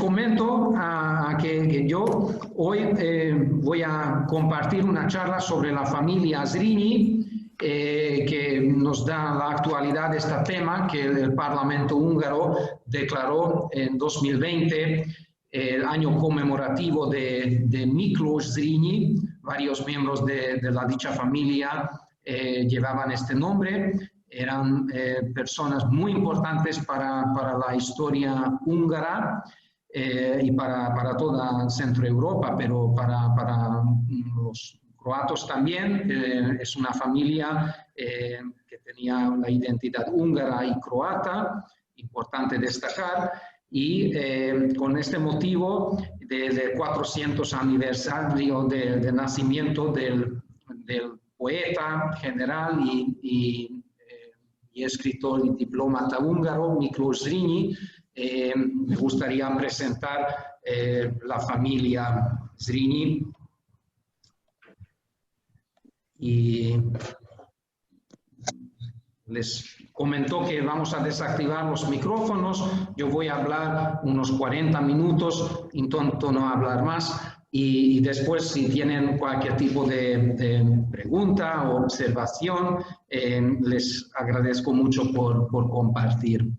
comento que yo hoy voy a compartir una charla sobre la familia Zrínyi, que nos da la actualidad de este tema que el Parlamento húngaro declaró en 2020 el año conmemorativo de Miklós Zrínyi. Varios miembros de la dicha familia llevaban este nombre. Eran personas muy importantes para la historia húngara y para toda Centro Europa, pero para los croatos también. Es una familia que tenía la identidad húngara y croata, importante destacar, y con este motivo del 400 aniversario de nacimiento del poeta general y escritor y diplomata húngaro Miklós Zrínyi, me gustaría presentar la familia Zrínyi. Y les comentó que vamos a desactivar los micrófonos. Yo voy a hablar unos 40 minutos, intento no hablar más. Y después, si tienen cualquier tipo de pregunta o observación, les agradezco mucho por compartir.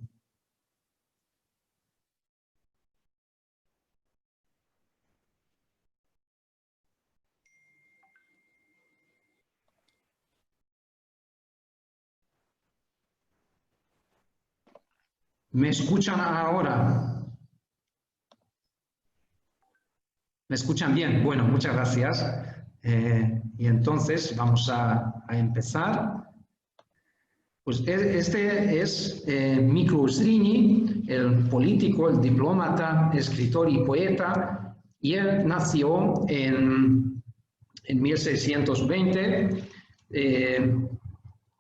¿Me escuchan ahora? ¿Me escuchan bien? Bueno, muchas gracias. Y entonces vamos a empezar. Pues este es Miklós Zrínyi, el político, el diplomata, escritor y poeta. Y él nació en 1620.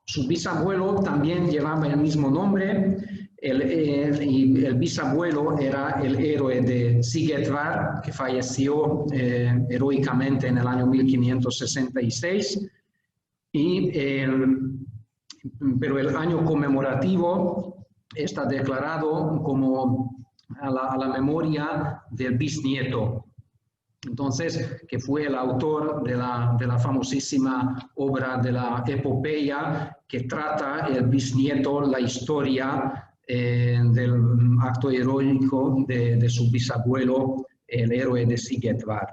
Su bisabuelo también llevaba el mismo nombre. El bisabuelo era el héroe de Sigetvár, que falleció heroicamente en el año 1566, pero el año conmemorativo está declarado como a la memoria del bisnieto. Entonces, que fue el autor de la famosísima obra de la epopeya que trata el bisnieto, la historia del acto heroico de su bisabuelo, el héroe de Sigetvár.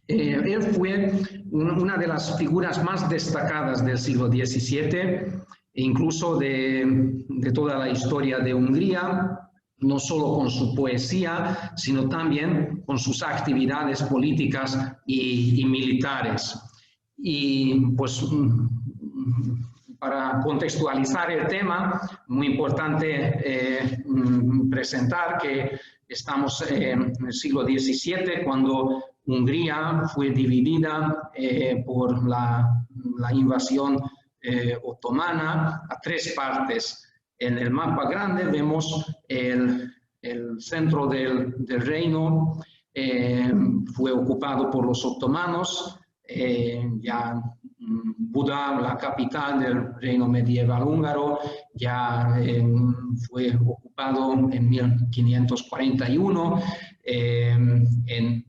Él fue una de las figuras más destacadas del siglo XVII, incluso de toda la historia de Hungría, no solo con su poesía, sino también con sus actividades políticas y militares. Y pues para contextualizar el tema, muy importante presentar que estamos en el siglo XVII, cuando Hungría fue dividida por la invasión otomana a tres partes. En el mapa grande vemos el centro del reino fue ocupado por los otomanos. Ya Buda, la capital del reino medieval húngaro, ya fue ocupado en 1541. En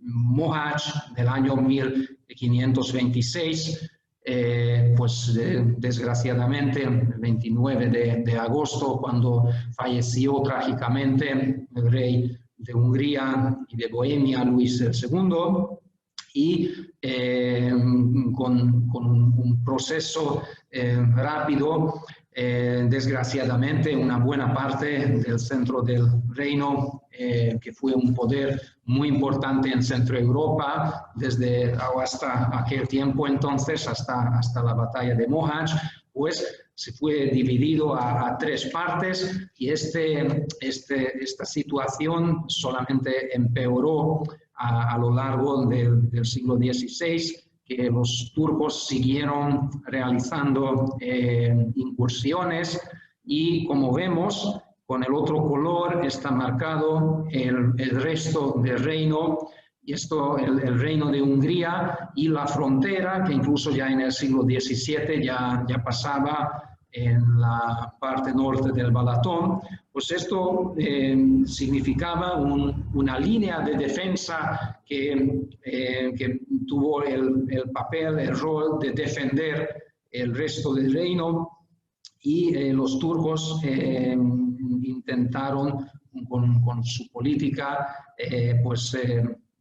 Mohács, del año 1526, pues desgraciadamente el 29 de agosto, cuando falleció trágicamente el rey de Hungría y de Bohemia, Luis II, y con un proceso rápido, desgraciadamente una buena parte del centro del reino, que fue un poder muy importante en Centro Europa desde hasta aquel tiempo entonces, hasta la batalla de Mohács, pues se fue dividido a tres partes, y esta situación solamente empeoró a lo largo del siglo XVI, que los turcos siguieron realizando incursiones, y como vemos, con el otro color está marcado el resto del reino, y esto el reino de Hungría y la frontera, que incluso ya en el siglo XVII ya pasaba en la parte norte del Balatón, pues esto significaba una línea de defensa que tuvo el papel, el rol de defender el resto del reino, y los turcos intentaron con su política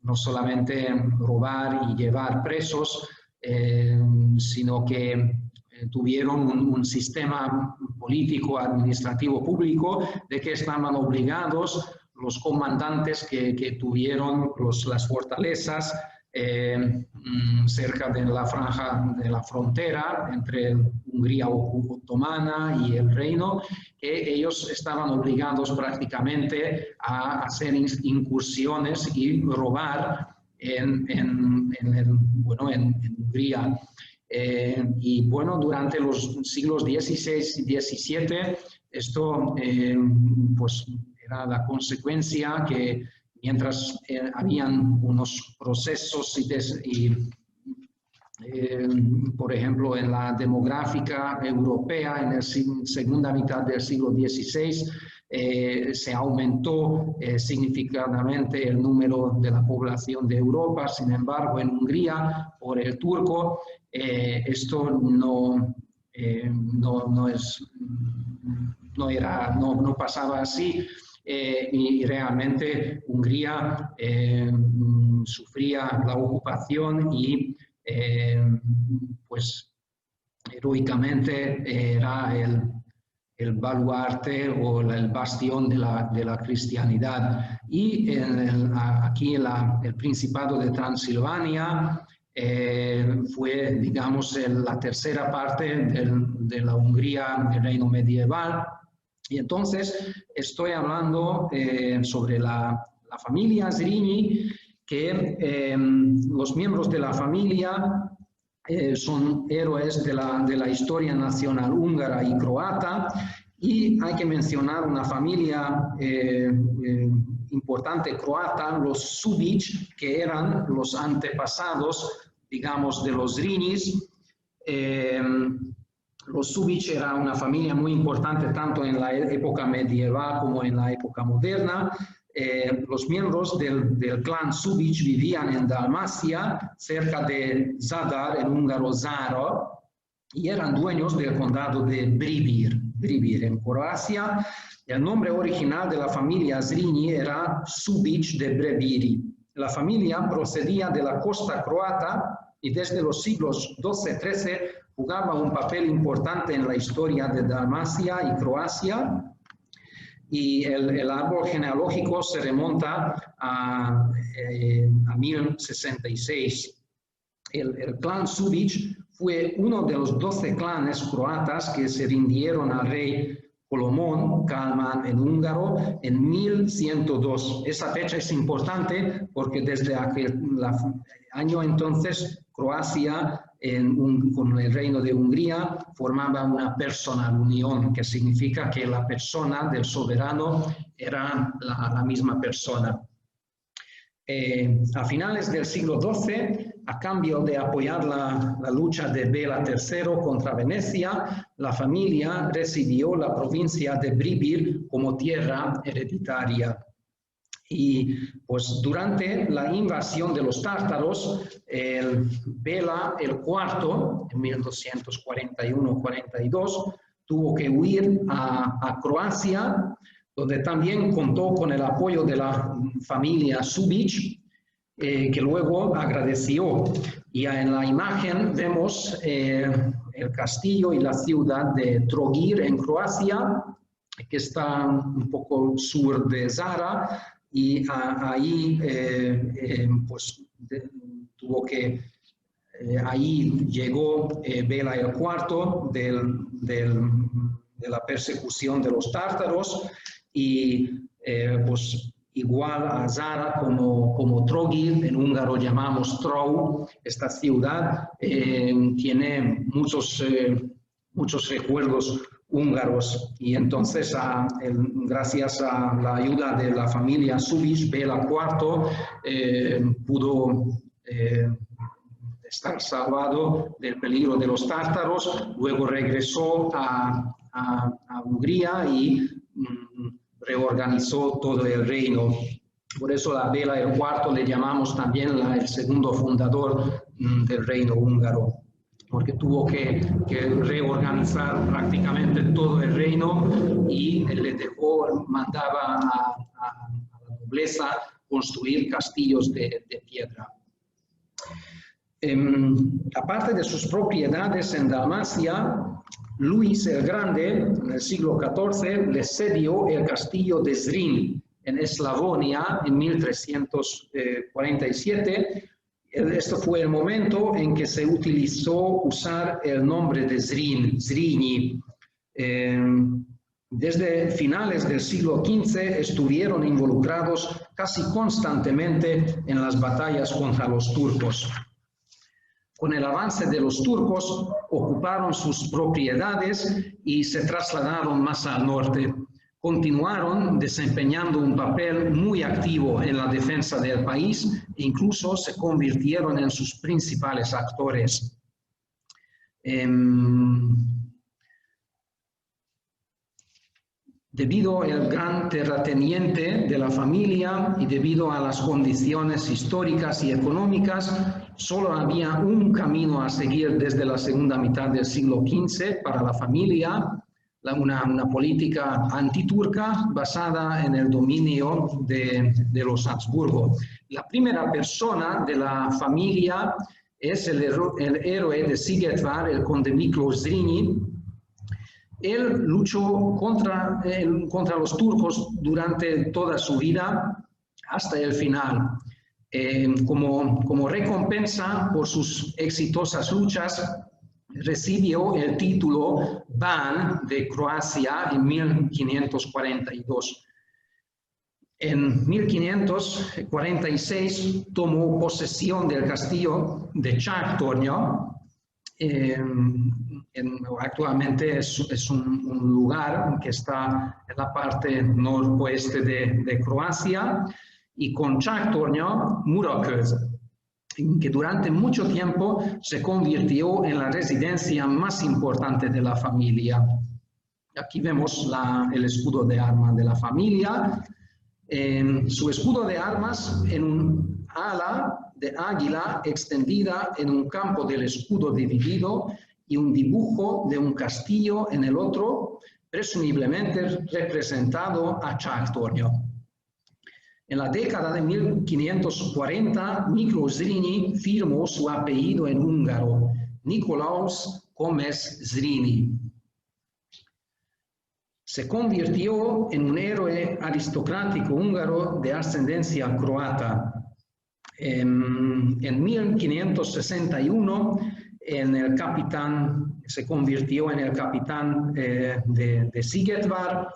no solamente robar y llevar presos, sino que tuvieron un sistema político, administrativo, público, de que estaban obligados los comandantes que tuvieron las fortalezas cerca de la franja de la frontera entre Hungría otomana y el reino, que ellos estaban obligados prácticamente a hacer incursiones y robar en Hungría. Y bueno, durante los siglos XVI y XVII, esto pues era la consecuencia que mientras habían unos procesos por ejemplo, en la demográfica europea, en la segunda mitad del siglo XVI, se aumentó significativamente el número de la población de Europa. Sin embargo, en Hungría, por el turco, esto no pasaba así. Y realmente Hungría sufría la ocupación y pues heroicamente era el baluarte o el bastión de la cristianidad. Y aquí el Principado de Transilvania fue, digamos, la tercera parte de la Hungría del reino medieval. Y entonces estoy hablando sobre la familia Zrínyi, que los miembros de la familia son héroes de la historia nacional húngara y croata, y hay que mencionar una familia importante croata, los Šubić, que eran los antepasados, digamos, de los Zríñis. Los Šubić era una familia muy importante tanto en la época medieval como en la época moderna. Los miembros del clan Šubić vivían en Dalmacia, cerca de Zadar, en húngaro Zara, y eran dueños del condado de Bribir, en Croacia. El nombre original de la familia Zrínyi era Šubić de Brebiri. La familia procedía de la costa croata y desde los siglos XII-XIII jugaba un papel importante en la historia de Dalmacia y Croacia. Y el árbol genealógico se remonta a 1066. El clan Šubić fue uno de los 12 clanes croatas que se rindieron al rey Colomón Kalman en húngaro en 1102. Esa fecha es importante porque desde aquel año entonces Croacia con el reino de Hungría formaba una personal unión, que significa que la persona del soberano era la misma persona. A finales del siglo XII, a cambio de apoyar la lucha de Bela III contra Venecia, la familia recibió la provincia de Bribir como tierra hereditaria. Y pues durante la invasión de los tártaros, Bela IV, en 1241-42, tuvo que huir a Croacia, donde también contó con el apoyo de la familia Šubić, que luego agradeció. Y en la imagen vemos el castillo y la ciudad de Trogir en Croacia, que está un poco sur de Zara, y ahí ahí llegó Bela IV de la persecución de los tártaros, y pues igual a Zara como Trogir, en húngaro llamamos Trau, esta ciudad tiene muchos recuerdos húngaros, y entonces gracias a la ayuda de la familia Šubić, Bela IV pudo estar salvado del peligro de los tártaros. Luego regresó a Hungría y reorganizó todo el reino. Por eso a Béla el IV le llamamos también el segundo fundador del reino húngaro, porque tuvo que reorganizar prácticamente todo el reino y le dejó, mandaba a la nobleza construir castillos de piedra. Aparte de sus propiedades en Dalmacia, Luis el Grande, en el siglo XIV, le cedió el castillo de Zrin, en Eslavonia, en 1347. Este fue el momento en que se utilizó usar el nombre de Zrin, Zrínyi. Desde finales del siglo XV estuvieron involucrados casi constantemente en las batallas contra los turcos. Con el avance de los turcos, ocuparon sus propiedades y se trasladaron más al norte. Continuaron desempeñando un papel muy activo en la defensa del país e incluso se convirtieron en sus principales actores. Debido al gran terrateniente de la familia y debido a las condiciones históricas y económicas, solo había un camino a seguir desde la segunda mitad del siglo XV para la familia, una política antiturca basada en el dominio de los Habsburgo. La primera persona de la familia es el héroe de Szigetvár, el conde Miklós Zrínyi. Él luchó contra los turcos durante toda su vida hasta el final. Como recompensa por sus exitosas luchas, recibió el título Ban de Croacia en 1542. En 1546 tomó posesión del castillo de Čátorna. Actualmente es un lugar que está en la parte noroeste de Croacia, y con Čátorna, Muraköz, que durante mucho tiempo se convirtió en la residencia más importante de la familia. Aquí vemos el escudo de armas de la familia. Su escudo de armas en un ala de águila extendida en un campo del escudo dividido y un dibujo de un castillo en el otro, presumiblemente representado a Čátorna. En la década de 1540, Miklós Zrínyi firmó su apellido en húngaro, Nikolaus Gómez Zrínyi. Se convirtió en un héroe aristocrático húngaro de ascendencia croata. En 1561 se convirtió en el capitán de Szigetvár,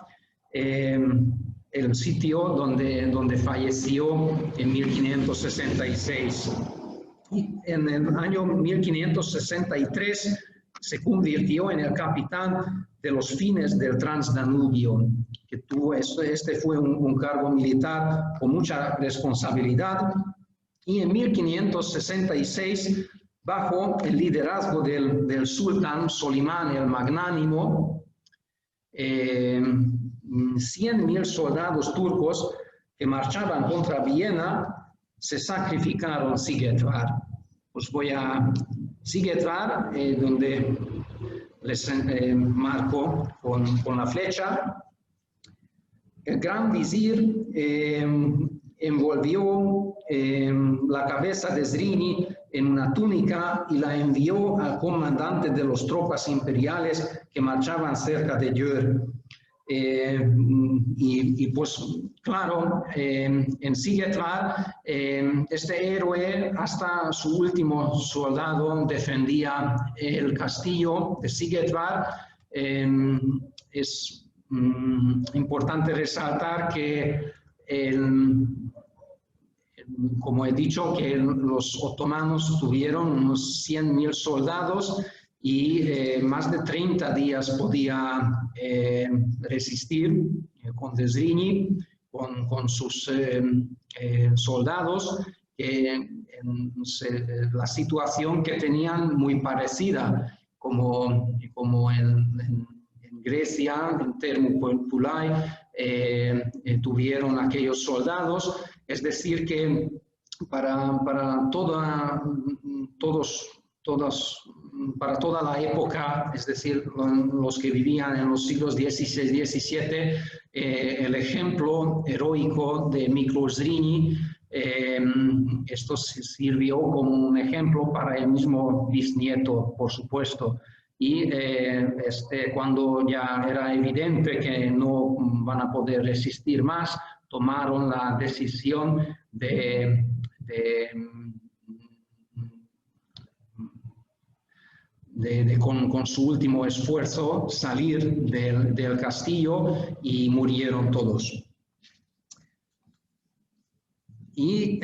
el sitio donde falleció en 1566. Y en el año 1563 se convirtió en el capitán de los fines del Transdanubio, que este fue un cargo militar con mucha responsabilidad. Y en 1566, bajo el liderazgo del sultán Solimán el Magnánimo, 100.000 soldados turcos que marchaban contra Viena se sacrificaron en Szigetvár. Pues voy a Szigetvár, donde les marco con la flecha. El gran visir envolvió la cabeza de Zrínyi en una túnica y la envió al comandante de las tropas imperiales que marchaban cerca de Győr. Pues claro, en Szigetvár, este héroe hasta su último soldado defendía el castillo de Szigetvár. Es importante resaltar que como he dicho, que los otomanos tuvieron unos 100.000 soldados y más de 30 días podía resistir con Zrínyi, con sus soldados, la situación que tenían muy parecida, como en Grecia, en Thermopylae, tuvieron aquellos soldados. Es decir, que para toda la época, es decir, los que vivían en los siglos XVI, XVII, el ejemplo heroico de Miklós Zrínyi, esto sirvió como un ejemplo para el mismo bisnieto, por supuesto. Y cuando ya era evidente que no van a poder resistir más, tomaron la decisión con su último esfuerzo salir del castillo, y murieron todos. Y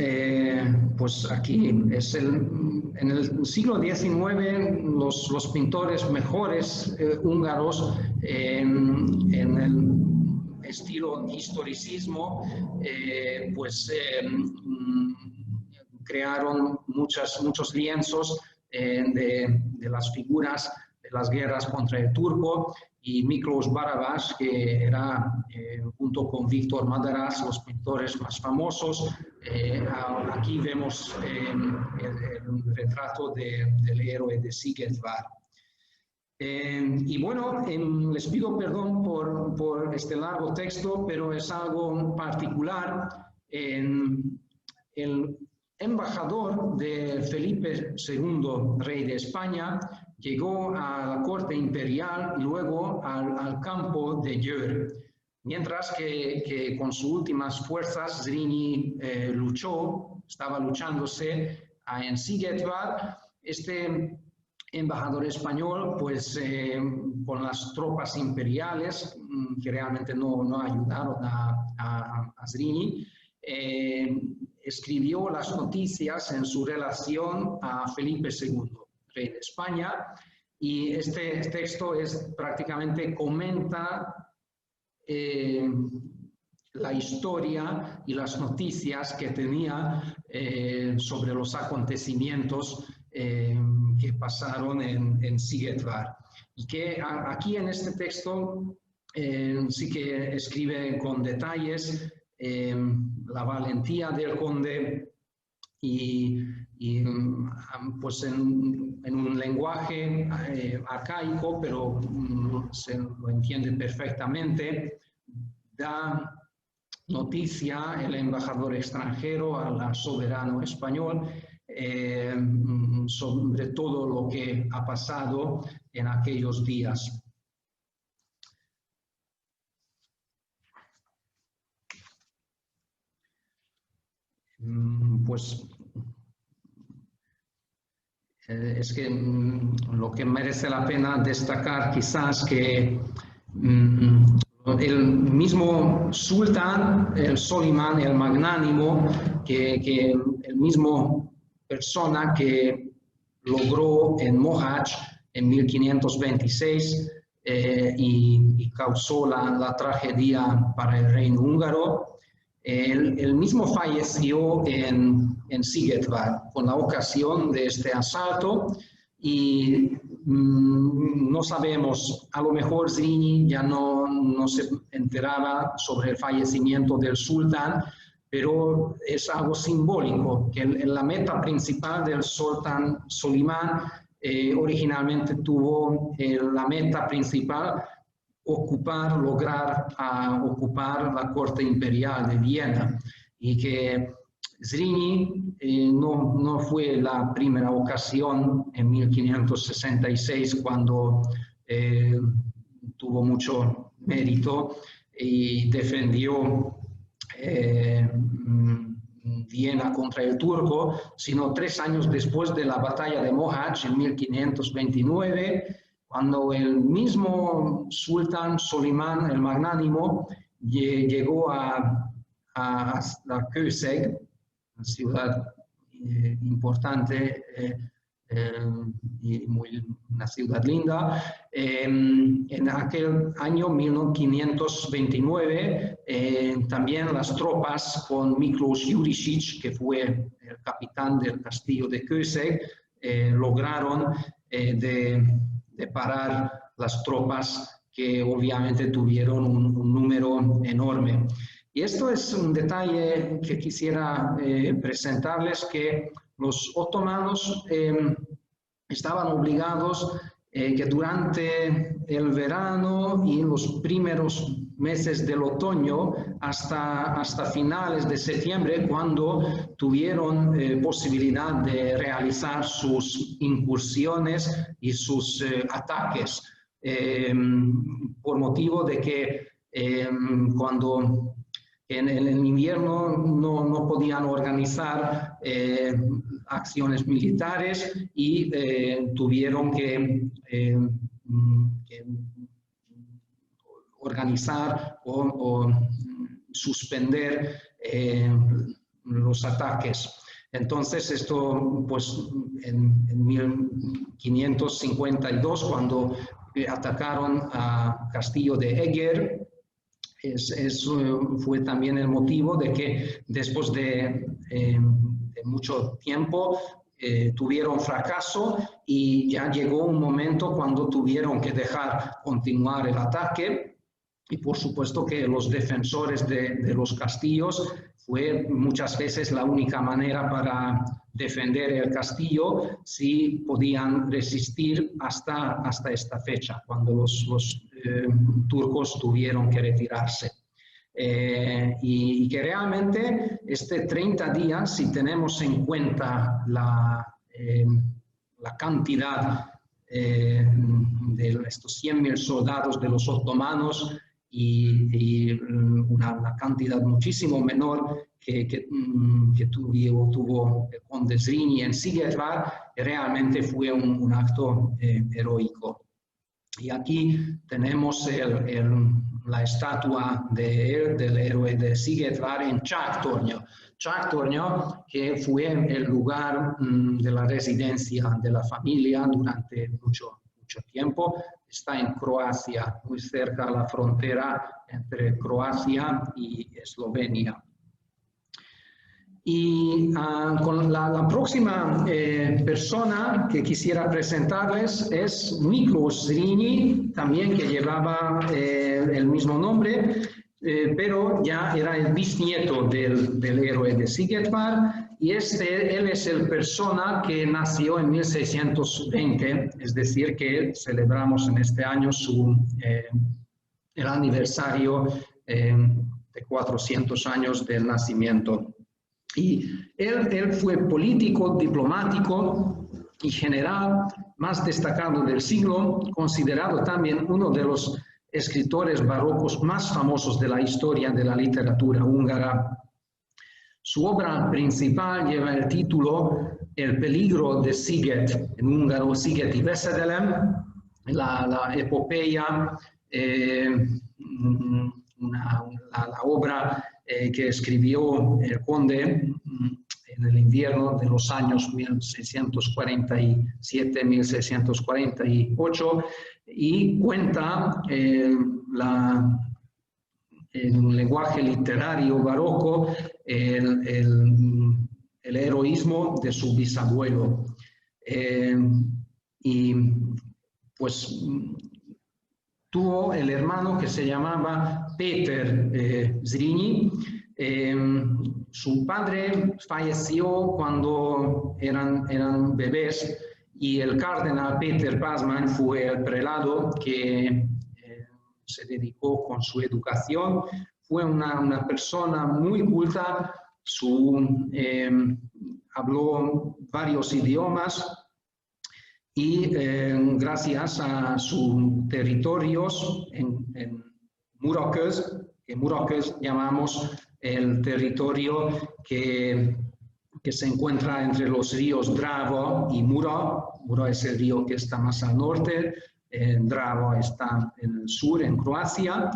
pues aquí es en el siglo XIX los pintores mejores húngaros en el estilo historicismo crearon muchos lienzos de las figuras de las guerras contra el turco, y Miklós Barabás, que era junto con Víctor Madarás los pintores más famosos. Aquí vemos el retrato del héroe de Sigetvár. Y bueno, les pido perdón por este largo texto, pero es algo particular. El embajador de Felipe II, rey de España, llegó a la corte imperial y luego al campo de Győr, mientras que con sus últimas fuerzas Zrínyi estaba luchándose en Sigetvár. Este embajador español, pues con las tropas imperiales, que realmente no ayudaron a Zrínyi, escribió las noticias en su relación a Felipe II, rey de España, y este texto prácticamente comenta la historia y las noticias que tenía sobre los acontecimientos que pasaron en Sigetvár. Y que aquí en este texto sí que escribe con detalles la valentía del conde, y pues en un lenguaje arcaico, pero se lo entiende perfectamente. Da noticia el embajador extranjero al soberano español sobre todo lo que ha pasado en aquellos días. Pues es que lo que merece la pena destacar quizás que el mismo sultán, el Solimán, el magnánimo, que el mismo persona que logró en Mohács en 1526 y causó la tragedia para el reino húngaro, el mismo falleció en Sigetvár con la ocasión de este asalto, y no sabemos, a lo mejor Zrínyi ya no se enteraba sobre el fallecimiento del sultán, pero es algo simbólico, que la meta principal del sultán Solimán originalmente tuvo la meta principal lograr ocupar la corte imperial de Viena, y que Zrínyi no fue la primera ocasión en 1566 cuando tuvo mucho mérito y defendió Viena contra el turco, sino 3 años después de la batalla de Mohács en 1529, cuando el mismo sultán Solimán el magnánimo llegó a Kőszeg, una ciudad importante y una ciudad linda. En aquel año 1529 también las tropas con Miklós Jurisic, que fue el capitán del castillo de Kőszeg, lograron de parar las tropas que obviamente tuvieron un número enorme. Y esto es un detalle que quisiera presentarles, que los otomanos estaban obligados que durante el verano y los primeros meses del otoño hasta finales de septiembre, cuando tuvieron posibilidad de realizar sus incursiones y sus ataques, por motivo de que cuando en el invierno no podían organizar acciones militares y tuvieron que organizar o suspender los ataques. Entonces esto, pues en 1552, cuando atacaron a Castillo de Eger, fue también el motivo de que después de mucho tiempo tuvieron fracaso y ya llegó un momento cuando tuvieron que dejar continuar el ataque. Y por supuesto que los defensores de los castillos fue muchas veces la única manera para defender el castillo, si podían resistir hasta esta fecha, cuando los turcos tuvieron que retirarse. Y que realmente este 30 días, si tenemos en cuenta la cantidad de estos 100.000 soldados de los otomanos y una cantidad muchísimo menor que tuvo el conde Zrínyi en Szigetvár, realmente fue un acto heroico. Y aquí tenemos la estatua del héroe de Szigetvár en Csáktornya. Csáktornya, que fue el lugar de la residencia de la familia durante mucho tiempo, está en Croacia, muy cerca de la frontera entre Croacia y Eslovenia. Y con la próxima persona que quisiera presentarles es Miklós Zrínyi, también que llevaba el mismo nombre, pero ya era el bisnieto del héroe de Szigetvár, y él es el persona que nació en 1620, es decir, que celebramos en este año el aniversario de 400 años del nacimiento. Y él fue político, diplomático y general más destacado del siglo, considerado también uno de los escritores barrocos más famosos de la historia de la literatura húngara. Su obra principal lleva el título El peligro de Sziget, en húngaro Szigeti Veszedelem, la epopeya, la obra que escribió el conde en el invierno de los años 1647-1648, y cuenta en un lenguaje literario barroco el heroísmo de su bisabuelo. Y pues tuvo el hermano que se llamaba Péter Zrínyi. Su padre falleció cuando eran bebés, y el cardenal Péter Pázmány fue el prelado que se dedicó con su educación. Fue una persona muy culta, habló varios idiomas, y gracias a sus territorios en Muraköz, que Muraköz llamamos el territorio que se encuentra entre los ríos Drava y Mura. Mura es el río que está más al norte, Drava está en el sur, en Croacia,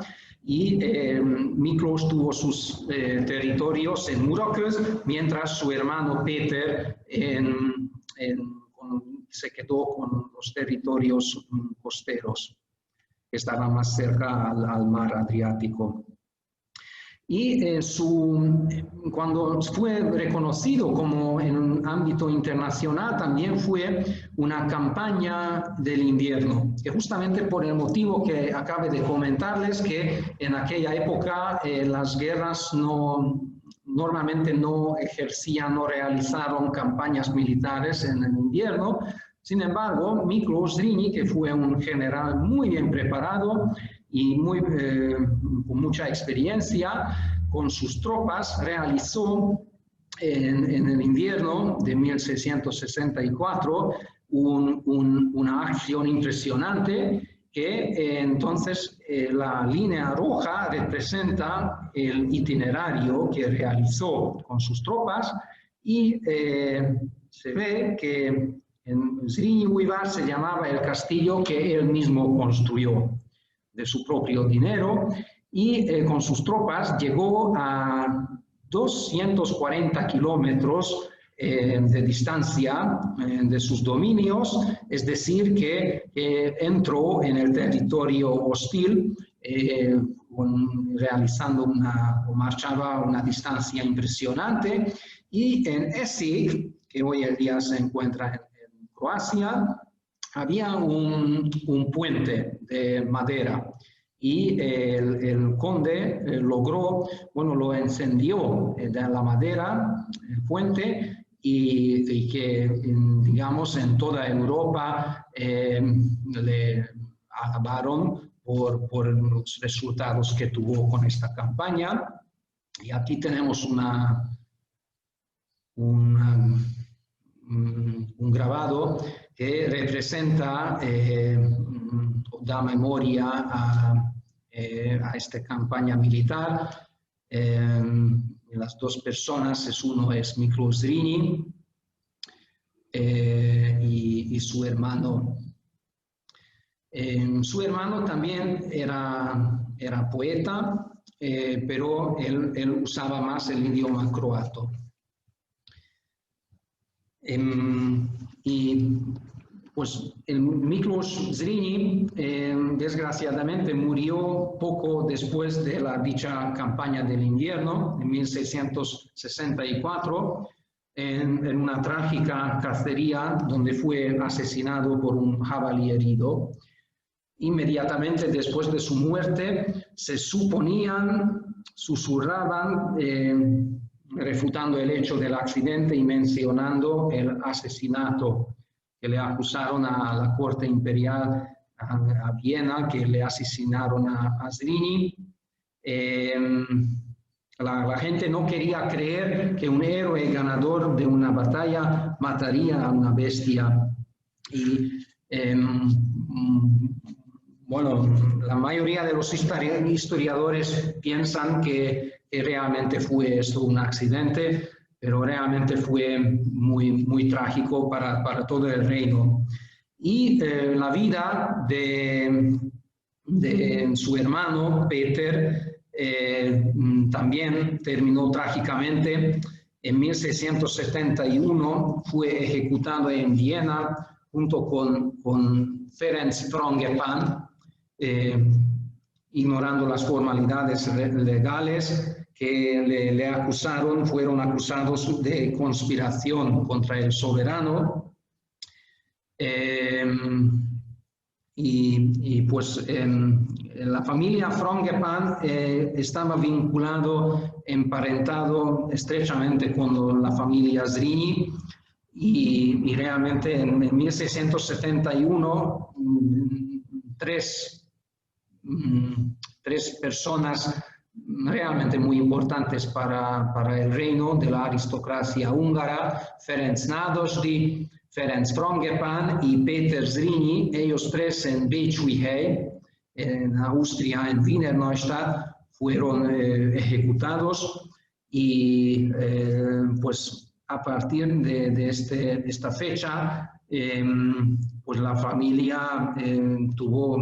y Miklós tuvo sus territorios en Muraköz, mientras su hermano Péter se quedó con los territorios costeros, que estaban más cerca al mar Adriático. Y cuando fue reconocido como en un ámbito internacional, también fue una campaña del invierno, que justamente por el motivo que acabé de comentarles, que en aquella época las guerras normalmente no ejercían, no realizaron campañas militares en el invierno. Sin embargo, Miklós Zrínyi, que fue un general muy bien preparado y con mucha experiencia, con sus tropas realizó en el invierno de 1664 una acción impresionante que entonces la línea roja representa el itinerario que realizó con sus tropas y se ve que en Zrínyi Uibar se llamaba el castillo que él mismo construyó de su propio dinero y con sus tropas llegó a 240 kilómetros de distancia de sus dominios, es decir, que entró en el territorio hostil realizando marchaba una distancia impresionante, y en Esig, que hoy en día se encuentra en Croacia, había un puente de madera y el conde logró, lo encendió de la madera, el puente, y que, digamos, en toda Europa le alabaron por los resultados que tuvo con esta campaña. Y aquí tenemos un grabado que representa, da memoria a esta campaña militar. Las dos personas, uno es Miklós Zrínyi y su hermano. Su hermano también era poeta, pero él usaba más el idioma croata. Y pues el Miklós Zrínyi desgraciadamente murió poco después de dicha campaña del invierno, en 1664, en una trágica cacería donde fue asesinado por un jabalí herido. Inmediatamente después de su muerte se susurraban, refutando el hecho del accidente y mencionando el asesinato que le acusaron a la corte imperial a Viena, que le asesinaron a Zrínyi. La gente no quería creer que un héroe ganador de una batalla mataría a una bestia. Y la mayoría de los historiadores piensan que realmente fue esto un accidente, pero realmente fue muy, muy trágico para todo el reino. Y la vida de su hermano Peter también terminó trágicamente. En 1671 fue ejecutado en Viena junto con Ferenc Frangepán, ignorando las formalidades legales que le acusaron. Fueron acusados de conspiración contra el soberano. Pues la familia Frangepán estaba vinculado, emparentado estrechamente con la familia Zrínyi, y realmente en 1671 tres personas realmente muy importantes para el reino de la aristocracia húngara, Ferenc Nádasdy, Ferenc Frangepán y Péter Zrínyi, ellos tres en Bécsújhely, en Austria, en Wiener Neustadt, fueron ejecutados. Y pues a partir de esta fecha, pues la familia tuvo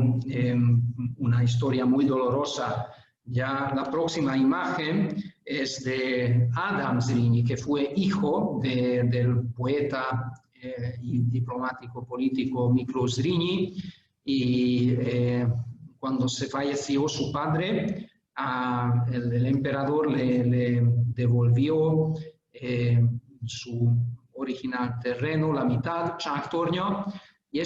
una historia muy dolorosa. Ya la próxima imagen es de Ádám Zrínyi, que fue hijo del poeta y diplomático político Miklos Zrinyi, y cuando se falleció su padre, el emperador le devolvió su original terreno, la mitad, Čáktornya, y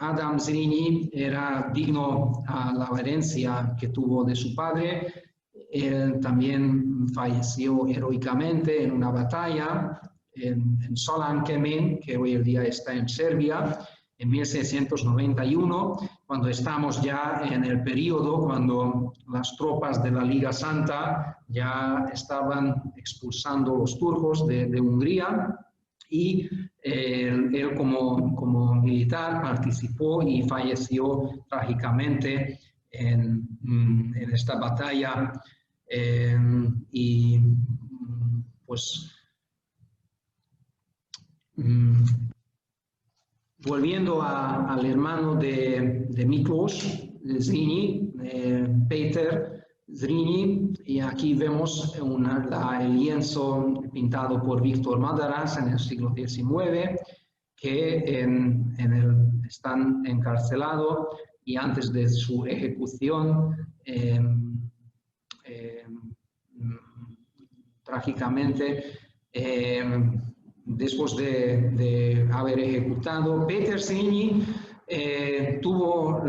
Adam Zrinyi era digno a la herencia que tuvo de su padre. Él también falleció heroicamente en una batalla en Solankemen, que hoy en día está en Serbia, en 1691, cuando estamos ya en el periodo cuando las tropas de la Liga Santa ya estaban expulsando los turcos de Hungría, y él como militar participó y falleció trágicamente en esta batalla. Y pues volviendo al hermano de Miklos Zrinyi, Peter Zrinyi, y aquí vemos el lienzo pintado por Víctor Madaras en el siglo XIX, que están encarcelados, y antes de su ejecución, trágicamente, después de haber ejecutado, Peter Zrinyi tuvo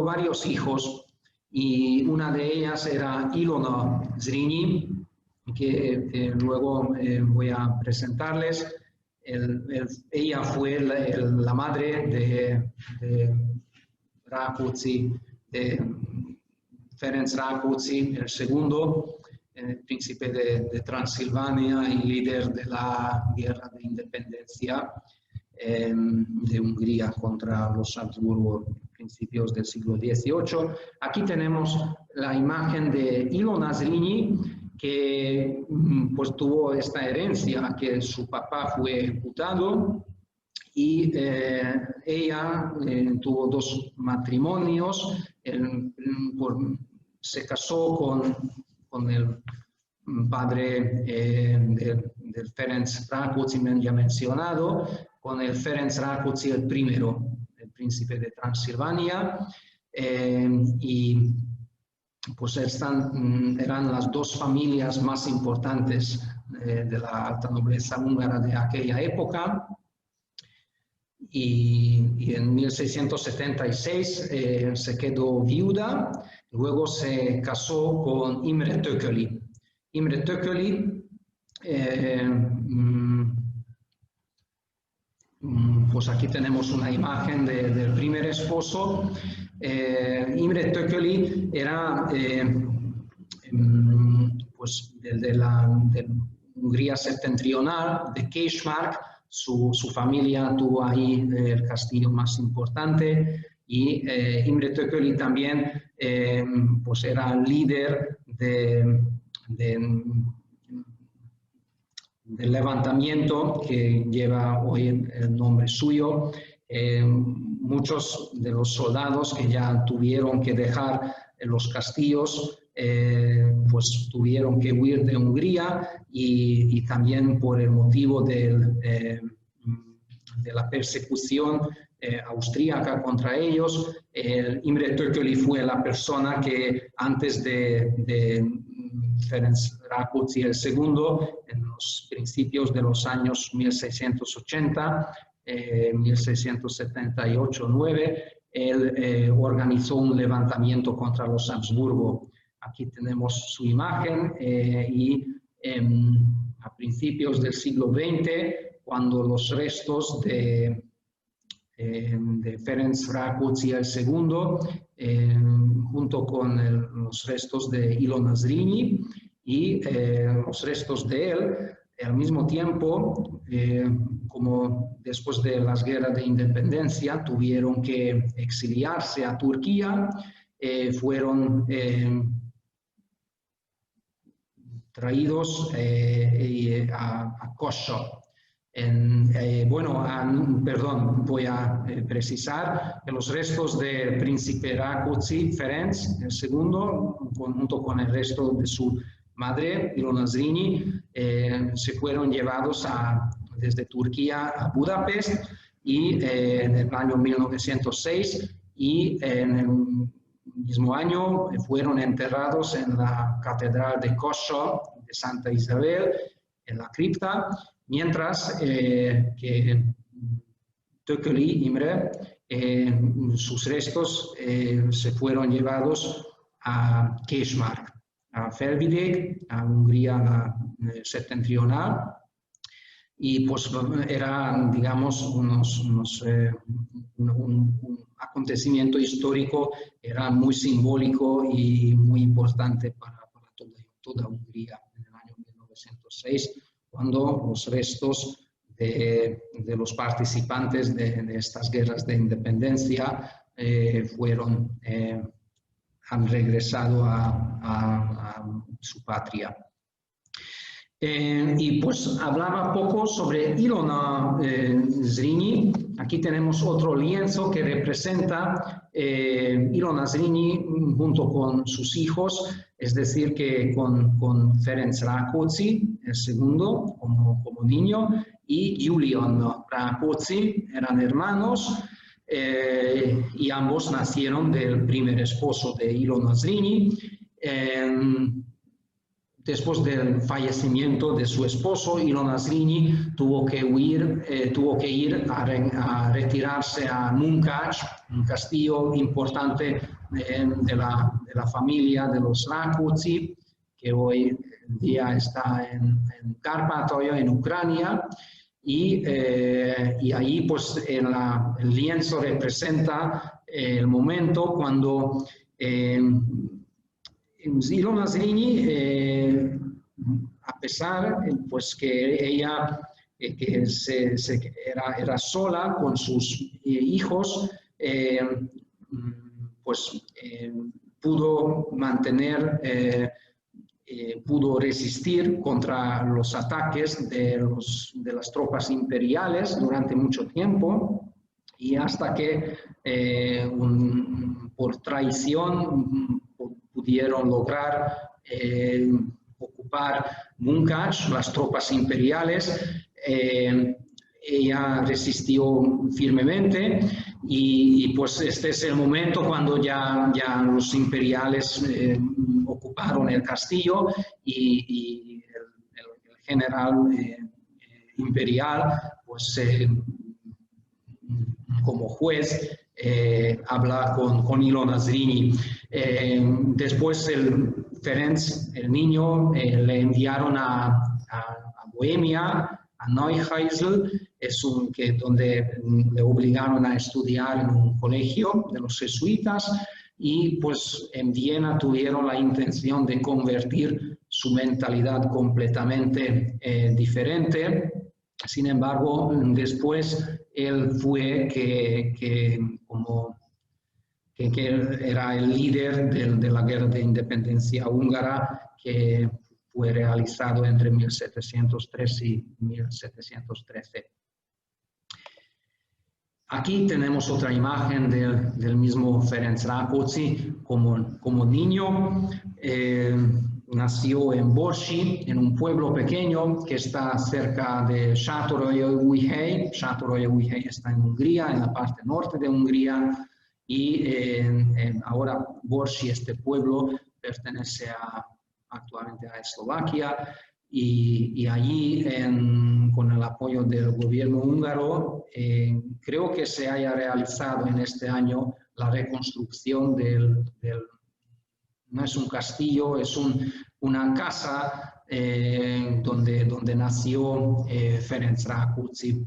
varios hijos, y una de ellas era Ilona Zrinyi, que luego voy a presentarles. Ella fue la madre de Rákóczi, de Ferenc Rákóczi, el segundo, príncipe de Transilvania y líder de la guerra de independencia de Hungría contra los Habsburgo, principios del siglo XVIII. Aquí tenemos la imagen de Ilona Zrinyi, que pues tuvo esta herencia, que su papá fue ejecutado, y ella tuvo 2 matrimonios. Se casó con el padre del Ferenc Rákóczi ya mencionado, con el Ferenc Rákóczi el primero, el príncipe de Transilvania, y pues eran las 2 familias más importantes de la alta nobleza húngara de aquella época. Y en 1676 se quedó viuda, luego se casó con Imre Tököly. Imre Tököly, pues aquí tenemos una imagen del primer esposo. Imre Tököly era pues de Hungría septentrional, de Kecsmark. Su familia tuvo ahí el castillo más importante, y Imre Tököly también pues era líder del levantamiento que lleva hoy el nombre suyo. Muchos de los soldados que ya tuvieron que dejar los castillos pues tuvieron que huir de Hungría, y también por el motivo de la persecución austríaca contra ellos. Imre Tököly fue la persona que antes de Ferenc Rákóczi el segundo, en los principios de los años 1680, 1678-9, él organizó un levantamiento contra los Habsburgo. Aquí tenemos su imagen, y a principios del siglo XX, cuando los restos de Ferenc Rákóczi el segundo, junto con los restos de Ilona Zrinyi y los restos de él, al mismo tiempo, como después de las guerras de independencia tuvieron que exiliarse a Turquía, fueron traídos a Kossuth. Perdón, voy a precisar que los restos del príncipe Rákóczi, Ferenc, el segundo, junto con el resto de su madre, Ilona Zrinyi, se fueron llevados desde Turquía a Budapest y en el año 1906 y en el mismo año fueron enterrados en la Catedral de Kossuth de Santa Isabel, en la cripta, mientras que Tököli Imre, sus restos se fueron llevados a Késmark, a Felvidék, a Hungría septentrional, y pues era, digamos, un acontecimiento histórico, era muy simbólico y muy importante para toda Hungría en el año 1906, cuando los restos de los participantes de estas guerras de independencia han regresado a su patria. Y pues hablaba poco sobre Ilona Zrinyi. Aquí tenemos otro lienzo que representa Ilona Zrinyi junto con sus hijos, es decir, que con Ferenc Rákóczi, el segundo, como niño, y Julian Rákóczi, eran hermanos, y ambos nacieron del primer esposo de Ilona Zrinyi. Después del fallecimiento de su esposo, Ilona Zrinyi tuvo que ir a retirarse a Munkács, un castillo importante de la familia de los Rákóczi, que hoy en día está en Kárpátalja, en Ucrania, y ahí pues el lienzo representa el momento cuando Ilona Zrinyi, a pesar pues que ella era sola con sus hijos, pues pudo resistir contra los ataques de las tropas imperiales durante mucho tiempo, y hasta que por traición pudieron lograr ocupar Munkács, las tropas imperiales. Ella resistió firmemente y pues este es el momento cuando ya los imperiales ocuparon el castillo y el general imperial, pues como juez, habla con Ilona Zrinyi. Después Ferenc, el niño, le enviaron a Bohemia, a Neuheisel, donde le obligaron a estudiar en un colegio de los jesuitas, y pues en Viena tuvieron la intención de convertir su mentalidad completamente diferente. Sin embargo, después él fue que era el líder de la guerra de independencia húngara, que fue realizado entre 1703 y 1713. Aquí tenemos otra imagen del mismo Ferenc Rákóczi como niño. Nació en Borsi, en un pueblo pequeño que está cerca de Sátoraljaújhely. Sátoraljaújhely está en Hungría, en la parte norte de Hungría, y ahora Borsi, este pueblo, pertenece actualmente a Eslovaquia, y allí, con el apoyo del gobierno húngaro, creo que se haya realizado en este año la reconstrucción no es un castillo, es una casa donde nació Ferenc Rákóczi,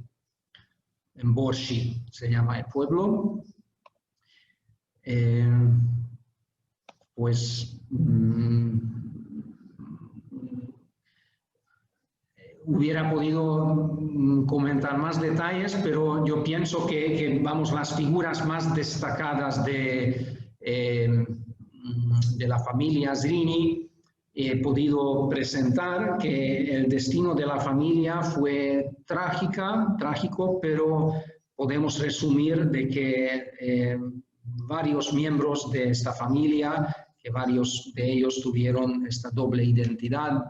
en Borsi se llama el pueblo. Hubiera podido comentar más detalles, pero yo pienso que las figuras más destacadas de la familia Zrinyi he podido presentar, que el destino de la familia fue trágico, pero podemos resumir de que varios miembros de esta familia, que varios de ellos tuvieron esta doble identidad,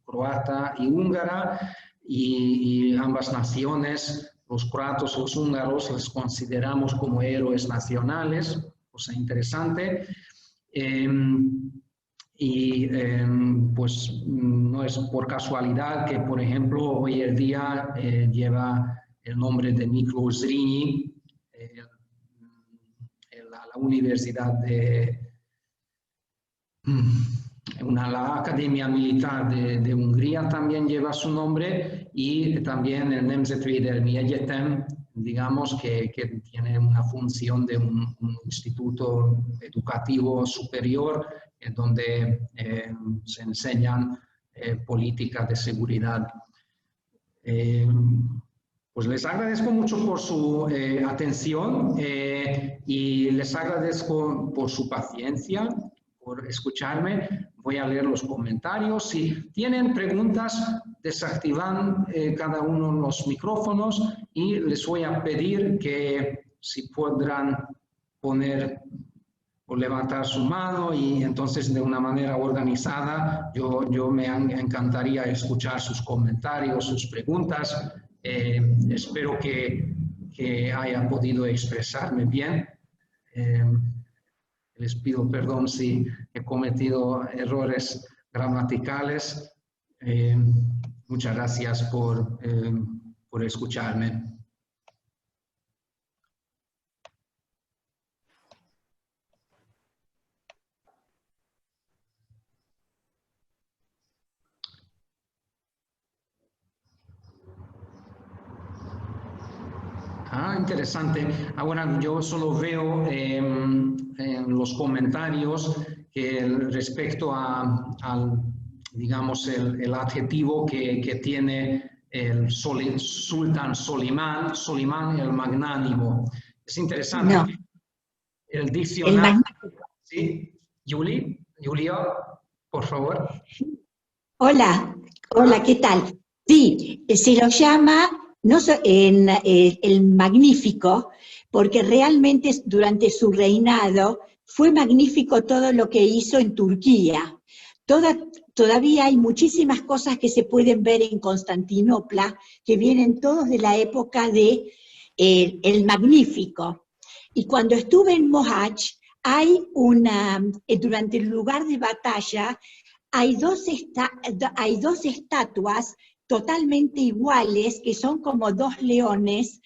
croata y húngara, y ambas naciones, los croatos y los húngaros, les consideramos como héroes nacionales, cosa interesante. Pues no es por casualidad que, por ejemplo, hoy en día lleva el nombre de Miklós Zrínyi, la Universidad de la Academia Militar de Hungría también lleva su nombre, y también el Nemzetvédelmi Egyetem, digamos, que tiene una función de un instituto educativo superior donde se enseñan políticas de seguridad. Pues les agradezco mucho por su atención y les agradezco por su paciencia, por escucharme. Voy a leer los comentarios. Si tienen preguntas, desactivan cada uno los micrófonos y les voy a pedir que si podrán poner o levantar su mano, y entonces de una manera organizada yo me encantaría escuchar sus comentarios, sus preguntas. Espero que haya podido expresarme bien. Les pido perdón si he cometido errores gramaticales. Muchas gracias por escucharme. Interesante. Ahora yo solo veo en los comentarios que respecto al, digamos, el adjetivo que tiene el Sultán Solimán el magnánimo. Es interesante. No. El diccionario. ¿Sí? Julia, por favor. Hola, ¿qué tal? Sí, se lo llama el Magnífico, porque realmente durante su reinado fue magnífico todo lo que hizo en Turquía. Todavía hay muchísimas cosas que se pueden ver en Constantinopla, que vienen todos de la época de el Magnífico. Y cuando estuve en Mohács, hay durante el lugar de batalla, hay dos estatuas totalmente iguales, que son como dos leones,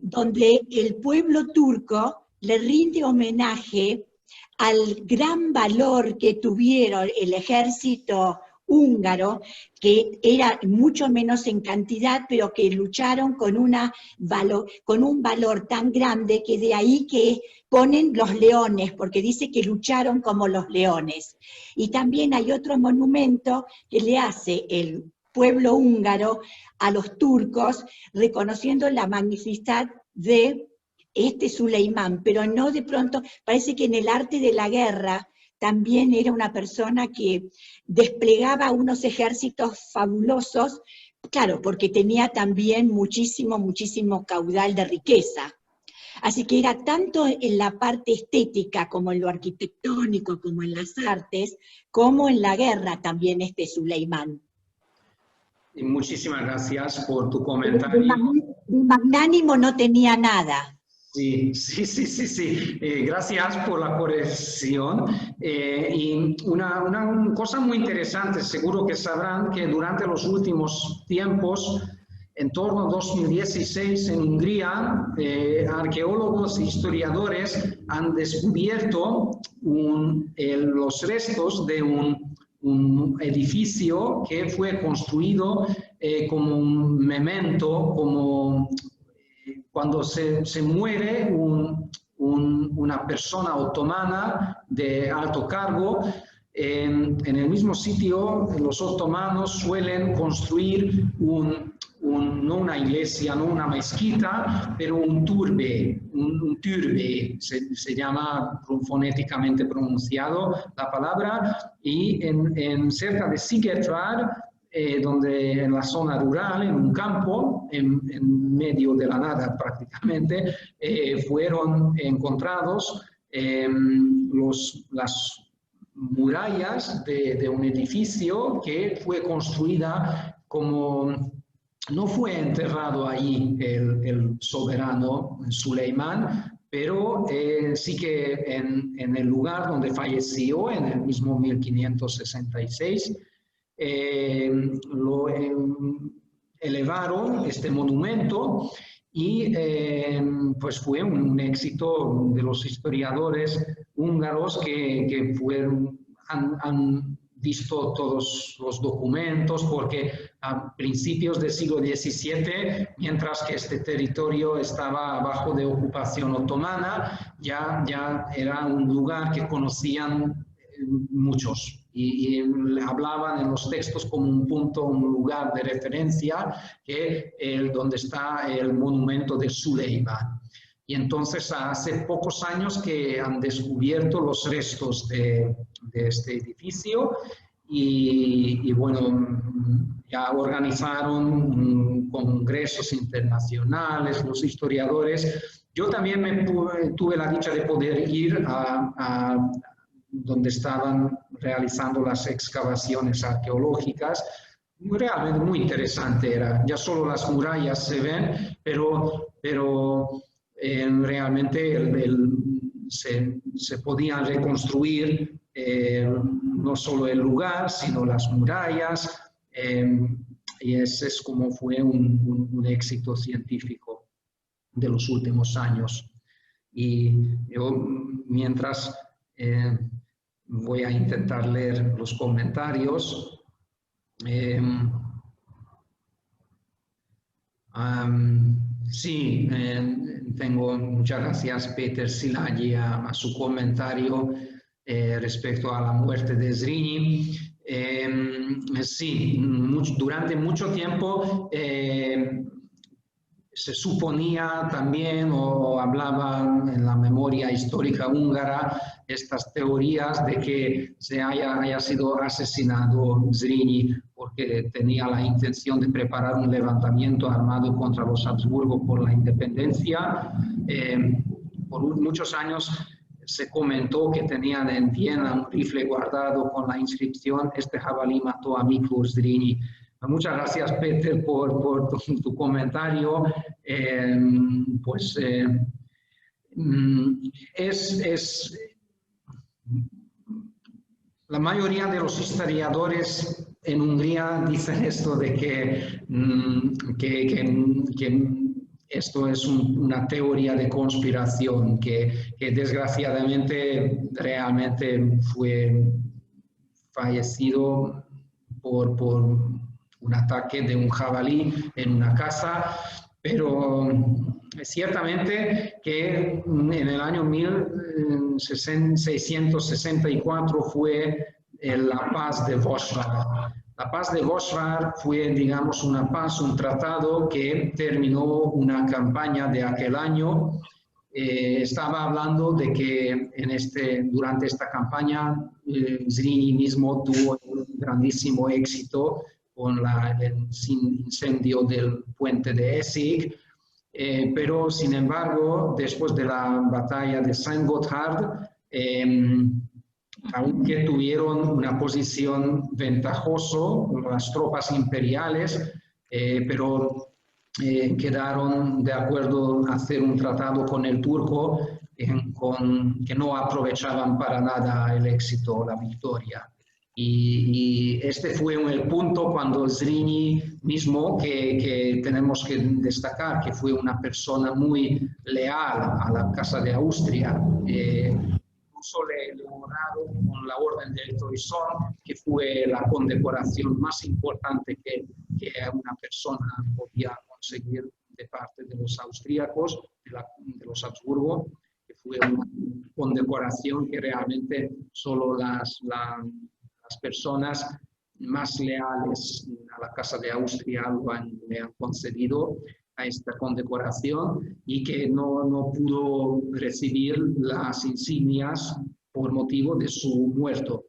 donde el pueblo turco le rinde homenaje al gran valor que tuvieron el ejército húngaro, que era mucho menos en cantidad, pero que lucharon con un valor tan grande, que de ahí que ponen los leones, porque dice que lucharon como los leones. Y también hay otro monumento que le hace el pueblo húngaro a los turcos, reconociendo la magnificidad de Suleimán, pero no de pronto, parece que en el arte de la guerra también era una persona que desplegaba unos ejércitos fabulosos, claro, porque tenía también muchísimo caudal de riqueza. Así que era tanto en la parte estética, como en lo arquitectónico, como en las artes, como en la guerra también Suleimán. Y muchísimas gracias por tu comentario. De magnánimo no tenía nada. Sí. Gracias por la corrección. Y una cosa muy interesante, seguro que sabrán que durante los últimos tiempos, en torno a 2016 en Hungría, arqueólogos e historiadores han descubierto los restos de un edificio que fue construido como un memento, como cuando se muere una persona otomana de alto cargo. En el mismo sitio, los otomanos suelen construir no una iglesia, no una mezquita, pero un turbe, se llama fonéticamente pronunciado la palabra, y cerca de Szigetvár, donde en la zona rural, en un campo, en medio de la nada prácticamente, fueron encontrados las murallas de un edificio que fue construida como... No fue enterrado allí el soberano Suleimán, pero sí que en el lugar donde falleció, en el mismo 1566, lo elevaron este monumento y pues fue un éxito de los historiadores húngaros que han visto todos los documentos, porque a principios del siglo XVII, mientras que este territorio estaba bajo de ocupación otomana, ya era un lugar que conocían muchos y hablaban en los textos como un punto, un lugar de referencia, donde está el monumento de Suleimán. Y entonces hace pocos años que han descubierto los restos de este edificio y bueno, ya organizaron congresos internacionales, los historiadores. Yo también tuve la dicha de poder ir a donde estaban realizando las excavaciones arqueológicas. Realmente muy interesante era. Ya solo las murallas se ven, pero realmente se podían reconstruir no solo el lugar, sino las murallas, y ese es como fue un éxito científico de los últimos años. Y yo, mientras voy a intentar leer los comentarios, sí, tengo muchas gracias Peter Szilágyi a su comentario respecto a la muerte de Zrínyi. Sí, durante mucho tiempo se suponía también o hablaban en la memoria histórica húngara estas teorías de que haya sido asesinado Zrínyi porque tenía la intención de preparar un levantamiento armado contra los Habsburgo por la independencia. Por muchos años se comentó que tenían en Viena un rifle guardado con la inscripción "Este jabalí mató a Miklós Zrínyi". Muchas gracias, Peter, por tu comentario. La mayoría de los historiadores en Hungría dicen esto de que esto es una teoría de conspiración, que desgraciadamente realmente fue fallecido por un ataque de un jabalí en una casa, pero ciertamente que en el año 1664 fue la paz de Wawel. La paz de Wawel fue, digamos, una paz, un tratado que terminó una campaña de aquel año. Estaba hablando de que durante esta campaña Zrínyi mismo tuvo un grandísimo éxito con el incendio del puente de Essig, pero sin embargo, después de la batalla de Saint-Gotthard, aunque tuvieron una posición ventajosa las tropas imperiales, pero quedaron de acuerdo a hacer un tratado con el turco que no aprovechaban para nada el éxito, la victoria. Y este fue el punto cuando Zrínyi mismo, que tenemos que destacar que fue una persona muy leal a la Casa de Austria, incluso le honoraron con la Orden del Toisón, que fue la condecoración más importante que una persona podía conseguir de parte de los austríacos, de los Habsburgo, que fue una condecoración que realmente solo las personas más leales a la Casa de Austria le han concedido a esta condecoración, y que no pudo recibir las insignias por motivo de su muerto.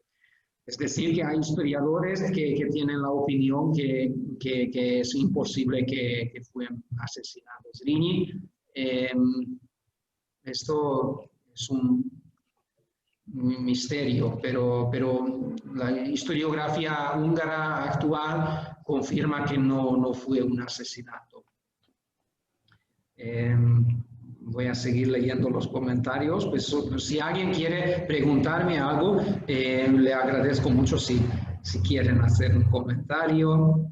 Es decir, que hay historiadores que tienen la opinión que es imposible que fue asesinado Zrínyi. Esto es misterio, pero la historiografía húngara actual confirma que no fue un asesinato. Voy a seguir leyendo los comentarios. Pues, si alguien quiere preguntarme algo, le agradezco mucho si quieren hacer un comentario.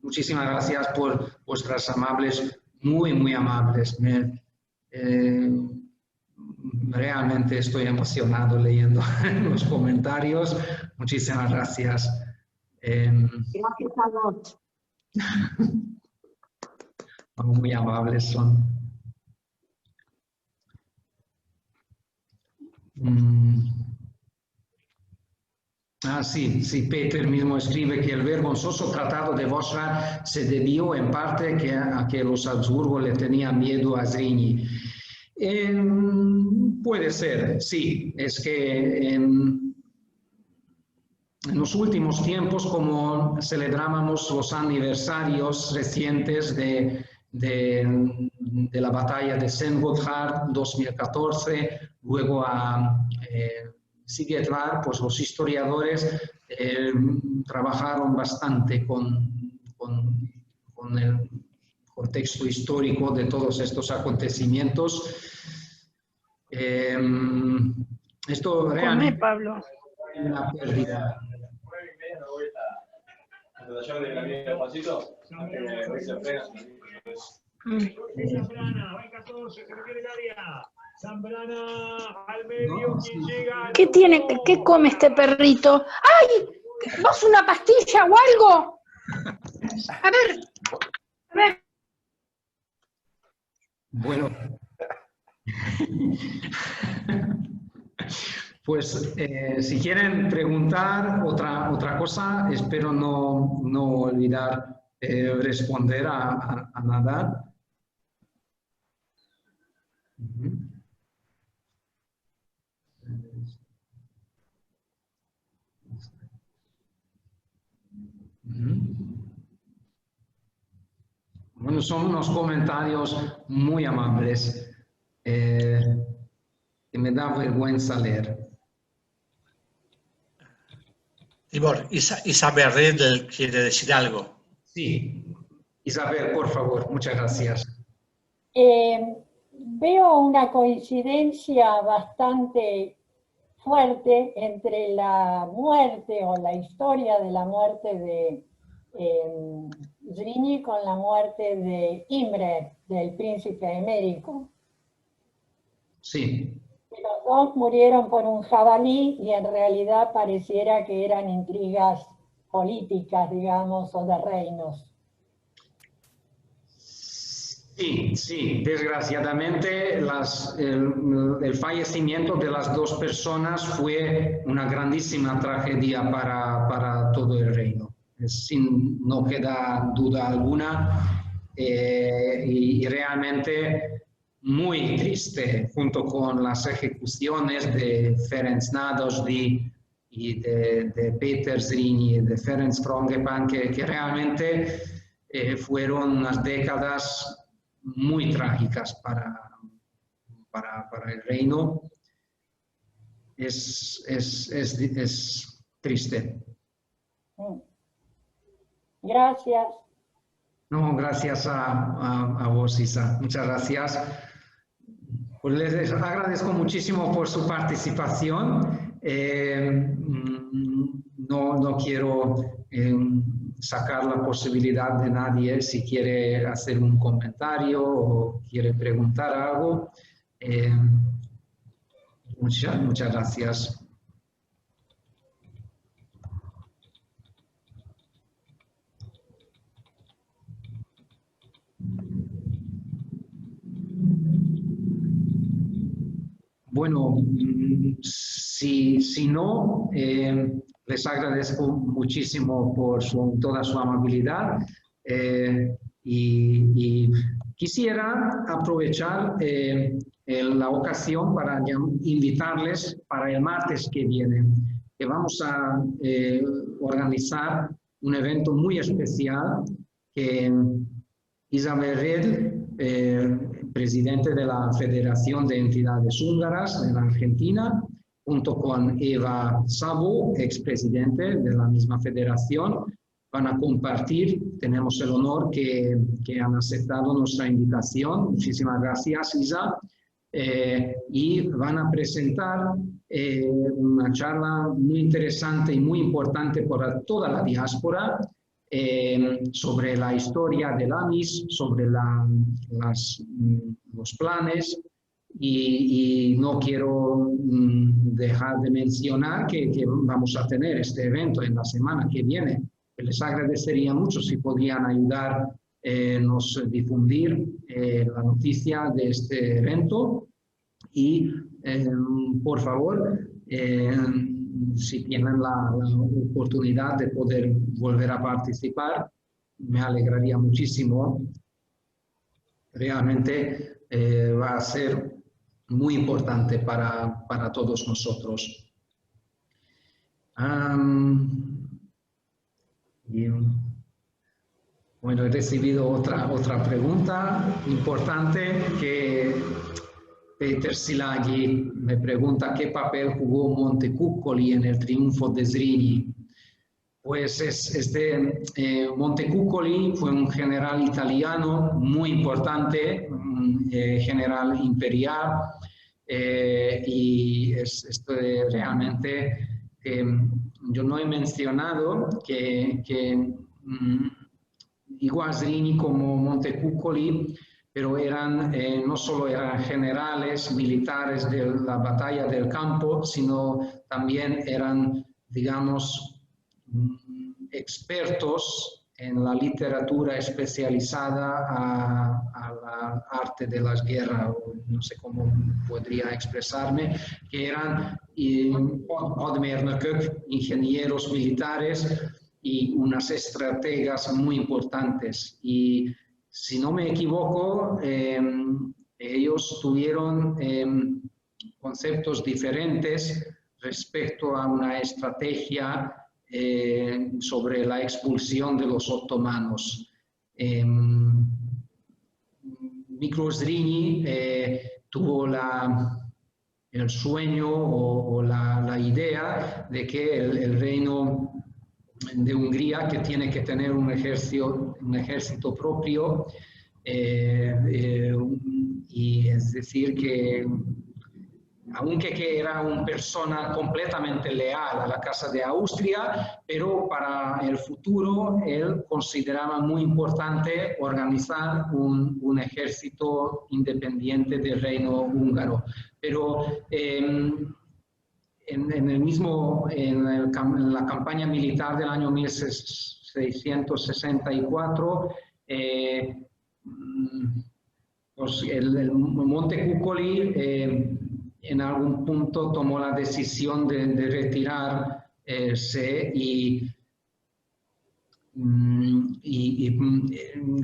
Muchísimas gracias por vuestras amables, muy amables. Realmente estoy emocionado leyendo los comentarios. Muchísimas gracias. Gracias a vos. Muy amables son. Sí, Peter mismo escribe que el vergonzoso tratado de Vosra se debió en parte a que los Habsburgo le tenían miedo a Zrínyi. Puede ser, sí, es que en los últimos tiempos, como celebrábamos los aniversarios recientes de la batalla de Szent-Gotthard 2014, luego a Szigetvar, pues los historiadores trabajaron bastante con el contexto histórico de todos estos acontecimientos. Esto realmente Pablo. es una pérdida. ¿Qué tiene? ¿Qué come este perrito? ¡Ay! ¿Vos una pastilla o algo? A ver. Bueno, pues si quieren preguntar otra cosa, espero no olvidar responder a nada. Bueno, son unos comentarios muy amables que me da vergüenza leer. Tibor, Isabel Redl quiere decir algo. Sí, Isabel, por favor, muchas gracias. Veo una coincidencia bastante fuerte entre la muerte o la historia de la muerte de Zrínyi con la muerte de Imre, del príncipe emérico. Sí. Los dos murieron por un jabalí y en realidad pareciera que eran intrigas políticas, digamos, o de reinos. Sí, desgraciadamente el fallecimiento de las dos personas fue una grandísima tragedia para todo el reino, no queda duda alguna, y realmente muy triste, junto con las ejecuciones de Ferenc Nadasdy y de Péter Zrínyi y de Ferenc Frangepán, que realmente fueron unas décadas muy trágicas para el reino. Es triste. Gracias. No, gracias a vos, Isa. Muchas gracias. Pues les agradezco muchísimo por su participación. No quiero sacar la posibilidad de nadie si quiere hacer un comentario o quiere preguntar algo. Muchas gracias. Bueno, si no, les agradezco muchísimo por toda su amabilidad y quisiera aprovechar la ocasión para invitarles para el martes que viene, que vamos a organizar un evento muy especial que Isabel Redl, presidente de la Federación de Entidades Húngaras de la Argentina, junto con Eva Szabo, expresidente de la misma federación, van a compartir. Tenemos el honor que han aceptado nuestra invitación. Muchísimas gracias, Isa. Y van a presentar una charla muy interesante y muy importante para toda la diáspora sobre la historia del AMIS, sobre los planes. Y no quiero dejar de mencionar que vamos a tener este evento en la semana que viene. Les agradecería mucho si podrían ayudarnos a difundir la noticia de este evento. Y por favor, si tienen la oportunidad de poder volver a participar, me alegraría muchísimo. Realmente va a ser muy importante para todos nosotros. Bueno, he recibido otra pregunta importante que Peter Silaghi me pregunta qué papel jugó Montecuccoli en el triunfo de Zrini. Pues Montecuccoli fue un general italiano muy importante, general imperial, y realmente yo no he mencionado que igual Zrini como Montecuccoli, pero no solo eran generales militares de la batalla del campo, sino también eran, digamos, expertos en la literatura especializada a la arte de las guerras, no sé cómo podría expresarme, que eran ingenieros militares y unas estrategas muy importantes. Y si no me equivoco, ellos tuvieron conceptos diferentes respecto a una estrategia sobre la expulsión de los otomanos. Miklos Zrinyi tuvo el sueño o la idea de que el reino de Hungría, que tiene que tener un ejército propio, y es decir que aunque que era una persona completamente leal a la Casa de Austria, pero para el futuro él consideraba muy importante organizar un ejército independiente del reino húngaro. Pero en la campaña militar del año 1664, pues el Montecuccoli en algún punto tomó la decisión de retirarse y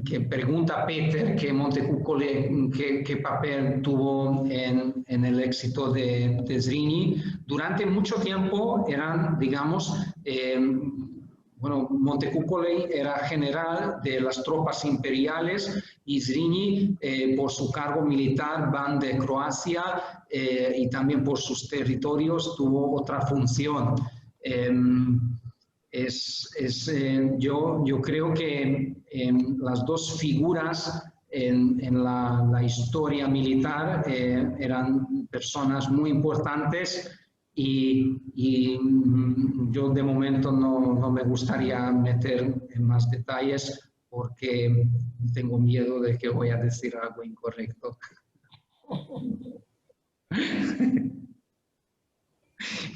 que pregunta a Peter que Montecuccoli qué papel tuvo en el éxito de Zrini. Durante mucho tiempo eran, digamos, Montecuccoli era general de las tropas imperiales y Zrini, por su cargo militar, van de Croacia y también por sus territorios tuvo otra función. Yo creo que las dos figuras en la historia militar eran personas muy importantes. Y yo de momento no me gustaría meter en más detalles porque tengo miedo de que voy a decir algo incorrecto.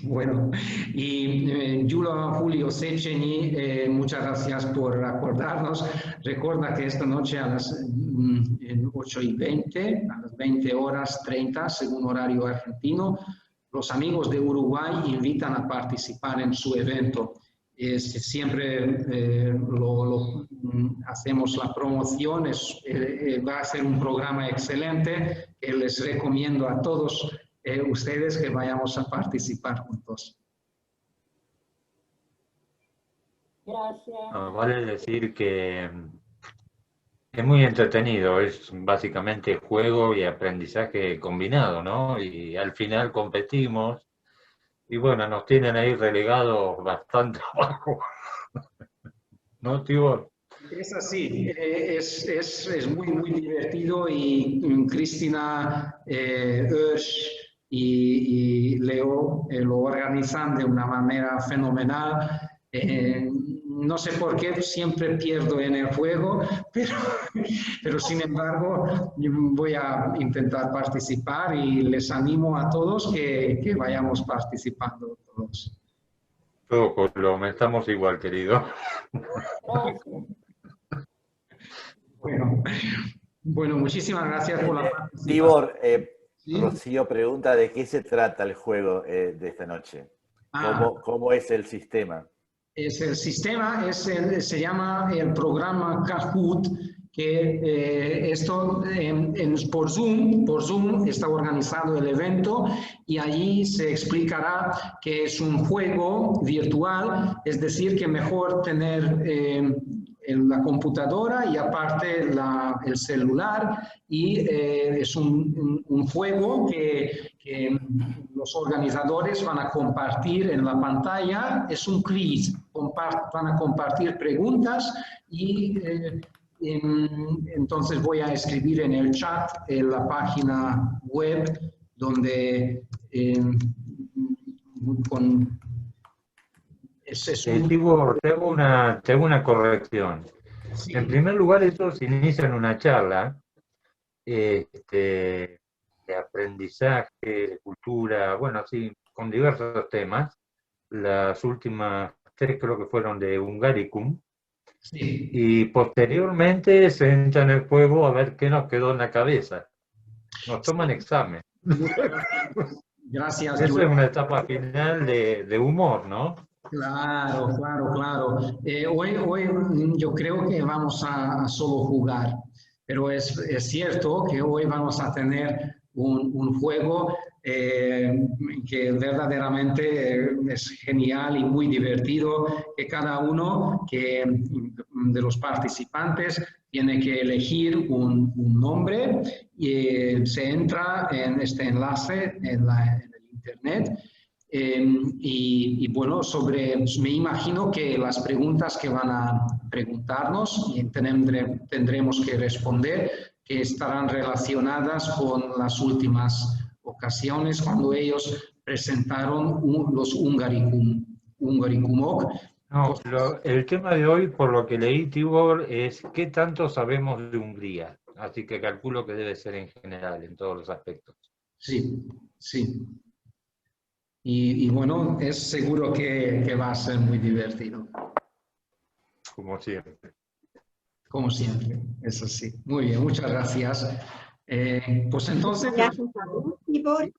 Bueno, y Julio Cecchini, muchas gracias por acordarnos. Recuerda que esta noche a las 8:20, a las 20:30, según horario argentino, los amigos de Uruguay invitan a participar en su evento. Siempre hacemos la promoción, va a ser un programa excelente que les recomiendo a todos ustedes que vayamos a participar juntos. Gracias. Vale decir que es muy entretenido, es básicamente juego y aprendizaje combinado, ¿no? Y al final competimos Y bueno, nos tienen ahí relegados bastante abajo. ¿No, Tibor? Es así, es muy, muy divertido y Cristina Oesch y Leo lo organizan de una manera fenomenal. No sé por qué siempre pierdo en el juego, pero sin embargo voy a intentar participar y les animo a todos que vayamos participando todos. Todo Colom, estamos igual, querido. Bueno, muchísimas gracias por la participación. Tibor, ¿Sí? Rocío pregunta de qué se trata el juego de esta noche. ¿Cómo es el sistema? El sistema se llama el programa Kahoot, que esto por Zoom está organizado el evento y allí se explicará que es un juego virtual, es decir, que mejor tener en la computadora y aparte el celular, y es un juego que los organizadores van a compartir en la pantalla. Es un quiz, van a compartir preguntas y entonces voy a escribir en el chat en la página web donde Tibor, te hago una corrección. Sí. En primer lugar, ellos inician una charla de aprendizaje, de cultura, bueno, así, con diversos temas. Las últimas 3 creo que fueron de Hungaricum. Sí. Y posteriormente se entra en el juego a ver qué nos quedó en la cabeza. Nos toman examen. Gracias. Eso es una etapa final de humor, ¿no? Claro. Hoy yo creo que vamos a solo jugar, pero es cierto que hoy vamos a tener un juego que verdaderamente es genial y muy divertido, que cada uno de los participantes tiene que elegir un nombre y se entra en este enlace en el internet. Y bueno, me imagino que las preguntas que van a preguntarnos y tendremos que responder, que estarán relacionadas con las últimas ocasiones cuando ellos presentaron los Hungaricum. No, el tema de hoy, por lo que leí, Tibor, es qué tanto sabemos de Hungría. Así que calculo que debe ser en general, en todos los aspectos. Sí. Y bueno, es seguro que va a ser muy divertido. Como siempre. Como siempre, eso sí. Muy bien, muchas gracias. Pues entonces... Gracias a vos, Tibor.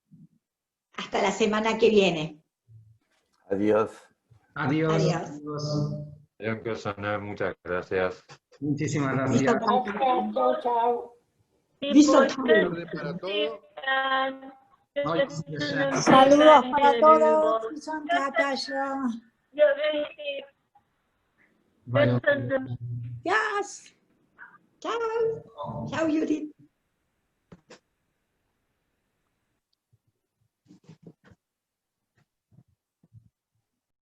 Hasta la semana que viene. Adiós. Adiós. Muchas gracias. Muchísimas gracias. Chao. Saludos para todos. Vaya. Yes. Chao. Chao, Judith.